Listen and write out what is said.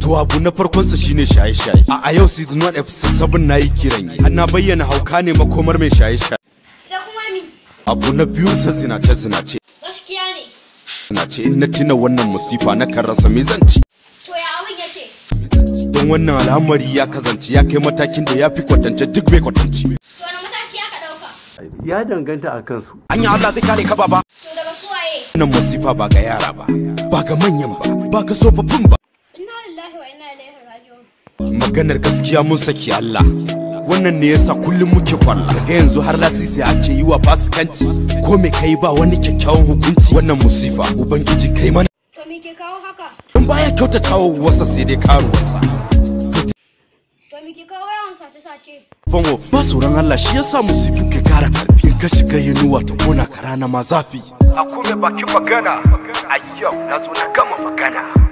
To abu na farkon sa shine shaye-shaye. A yau season 1 episode 7 nayi kiran yi. Ana bayyana hauka ne makomar mai shaye-shaye. Sai kuma mi? Abu na biyu sa zinace. Gaskiya ne. Zinace in na tina wannan musifa na kan rasa me zan ci. To ya abin yake? Don wannan al'amari ya kazance ya kai matakin da ya fi kwatance duk bai kwatance. To wani mataki aka dauka? Ya danganta a kansu. Anya Allah zai kare ka baba. To daga su waye? Wannan musifa ba ga yara ba, ba ga manyan ba ga tsofaffin ba. Inna lillahi wa inna ilaihi raji'un. Maganar gaskiya mun saki Allah. Wannan ne yasa kullum muke kwalla. Daga yanzu har latisi ake yi wa fasikanci. Ko me kai ba wani kyakkyawan hukunci. Wannan musifa ubangiji kai mana. To me ke kawo haka? In baya kyautatawa wasa sai dai karuwarsa. To me ke kawo yawan sace-sace? Bango ba sauran Allah shi yasa musifu ke kara karfi. In ka shiga yinuwa ta kona ka rana ma zafi. A kuma baki magana. A yau na zo na gama magana.